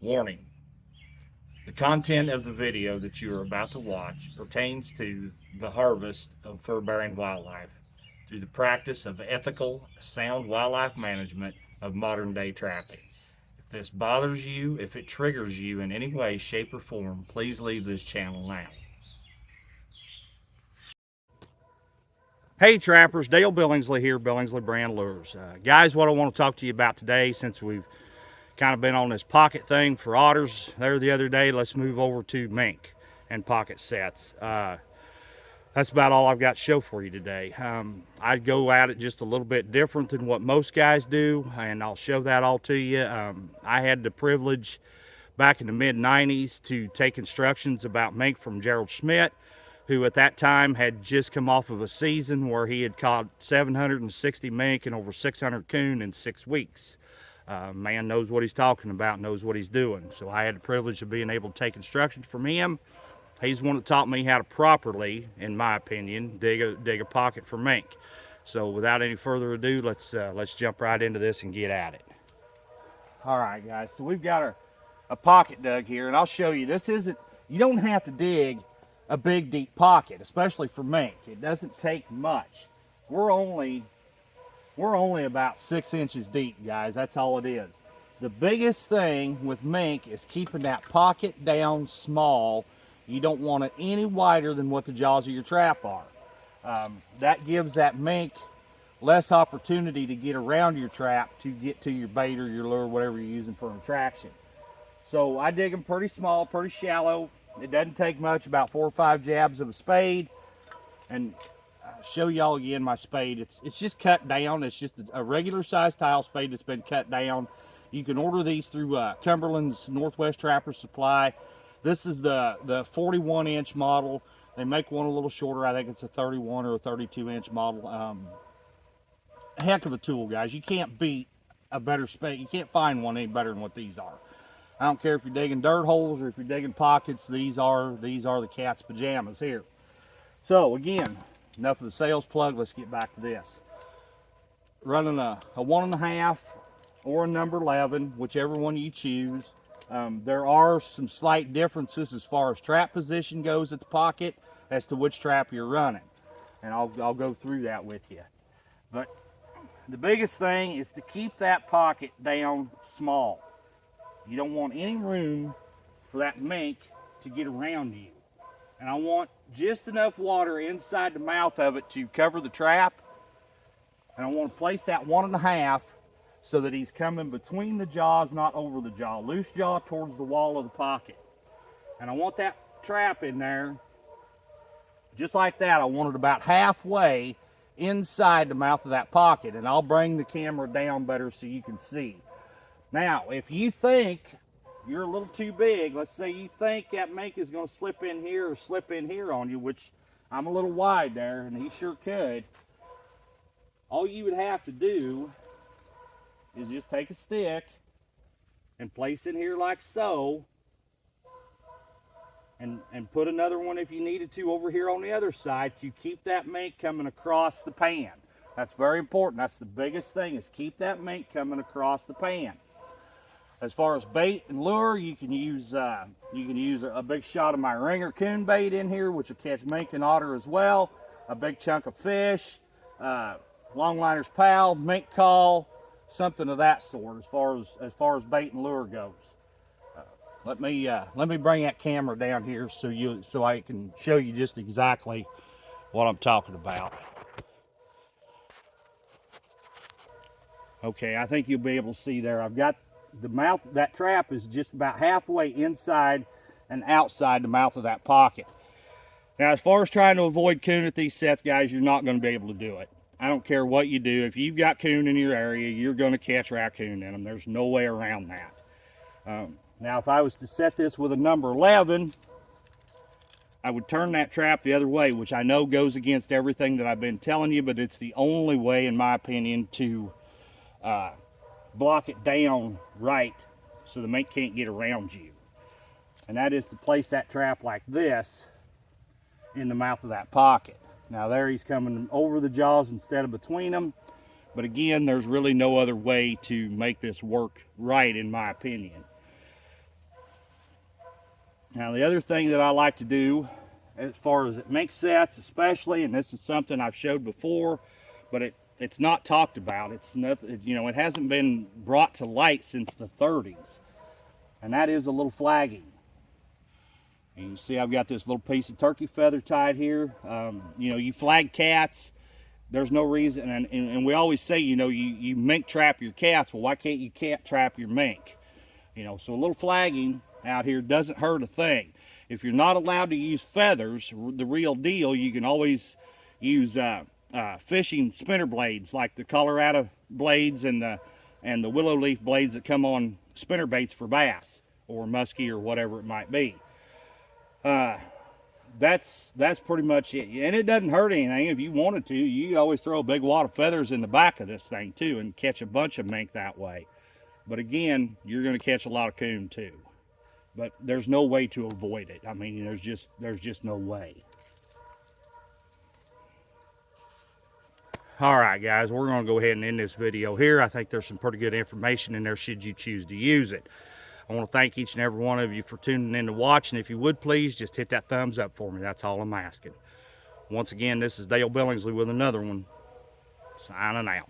Warning: the content of the video that you are about to watch pertains to the harvest of fur-bearing wildlife through the practice of ethical, sound wildlife management of modern-day trapping. If this bothers you, if it triggers you in any way, shape, or form, please leave this channel now. Hey trappers, Dale Billingsley here, Billingsley Brand Lures. Guys, what I want to talk to you about today, since we've kind of been on this pocket thing for otters there the other day, let's move over to mink and pocket sets. That's about all I've got to show for you today. I'd go at it just a little bit different than what most guys do, and I'll show that all to you. I had the privilege back in the mid-90s to take instructions about mink from Gerald Schmidt, who at that time had just come off of a season where he had caught 760 mink and over 600 coon in 6 weeks. Man knows what he's talking about, knows what he's doing. So I had the privilege of being able to take instructions from him. He's one that taught me how to properly, in my opinion, dig a pocket for mink. So without any further ado, let's jump right into this and get at it. All right, guys. So we've got a pocket dug here, and I'll show you. This isn't. You don't have to dig a big deep pocket, especially for mink. It doesn't take much. We're only about 6 inches deep, guys. That's all it is. The biggest thing with mink is keeping that pocket down small. You don't want it any wider than what the jaws of your trap are. That gives that mink less opportunity to get around your trap to get to your bait or your lure, whatever you're using for an attraction. So I dig them pretty small, pretty shallow. It doesn't take much, about 4 or 5 jabs of a spade. And I'll show y'all again my spade. It's just cut down. It's just a regular size tile spade that's been cut down. You can order these through Cumberland's Northwest Trapper Supply. This is the 41-inch model. They make one a little shorter. I think it's a 31 or a 32-inch model. Heck of a tool, guys. You can't beat a better spade. You can't find one any better than what these are. I don't care if you're digging dirt holes or if you're digging pockets. These are the cat's pajamas here. So again, enough of the sales plug. Let's get back to this. Running a 1.5 or a number 11, whichever one you choose. There are some slight differences as far as trap position goes at the pocket as to which trap you're running, and I'll go through that with you. But the biggest thing is to keep that pocket down small. You don't want any room for that mink to get around you. And I want just enough water inside the mouth of it to cover the trap. And I want to place that 1.5 so that he's coming between the jaws, not over the jaw. Loose jaw towards the wall of the pocket. And I want that trap in there just like that. I want it about halfway inside the mouth of that pocket. And I'll bring the camera down better so you can see. Now, if you think you're a little too big, let's say you think that mink is going to slip in here or slip in here on you, which I'm a little wide there, and he sure could, all you would have to do is just take a stick and place it here like so, and put another one if you needed to over here on the other side to keep that mink coming across the pan. That's very important. That's the biggest thing, is keep that mink coming across the pan. As far as bait and lure, you can use a big shot of my ringer coon bait in here, which will catch mink and otter as well. A big chunk of fish, longliner's pal, mink call, something of that sort. As far as bait and lure goes, let me bring that camera down here so I can show you just exactly what I'm talking about. Okay, I think you'll be able to see there. I've got the mouth, that trap is just about halfway inside and outside the mouth of that pocket. Now, as far as trying to avoid coon at these sets, guys, you're not going to be able to do it. I don't care what you do. If you've got coon in your area, you're going to catch raccoon in them. There's no way around that. Now, if I was to set this with a number 11, I would turn that trap the other way, which I know goes against everything that I've been telling you, but it's the only way, in my opinion, to block it down right so the mink can't get around you. And that is to place that trap like this in the mouth of that pocket. Now there he's coming over the jaws instead of between them. But again, there's really no other way to make this work right, in my opinion. Now the other thing that I like to do, as far as mink sets especially, and this is something I've showed before, but it's not talked about. It's nothing, you know, it hasn't been brought to light since the 30s, and that is a little flagging. And you see I've got this little piece of turkey feather tied here. You know, you flag cats, there's no reason, and we always say, you know, you mink trap your cats. Well, why can't you cat trap your mink? You know, so a little flagging out here doesn't hurt a thing. If you're not allowed to use feathers, the real deal, you can always use fishing spinner blades, like the Colorado blades and the willow leaf blades that come on spinner baits for bass or muskie or whatever it might be. That's pretty much it, and it doesn't hurt anything. If you wanted to, you could always throw a big wad of feathers in the back of this thing too and catch a bunch of mink that way. But again, you're going to catch a lot of coon too. But there's no way to avoid it. I mean, there's just no way. All right, guys, we're going to go ahead and end this video here. I think there's some pretty good information in there should you choose to use it. I want to thank each and every one of you for tuning in to watch, and if you would please just hit that thumbs up for me. That's all I'm asking. Once again, this is Dale Billingsley with another one. Signing out.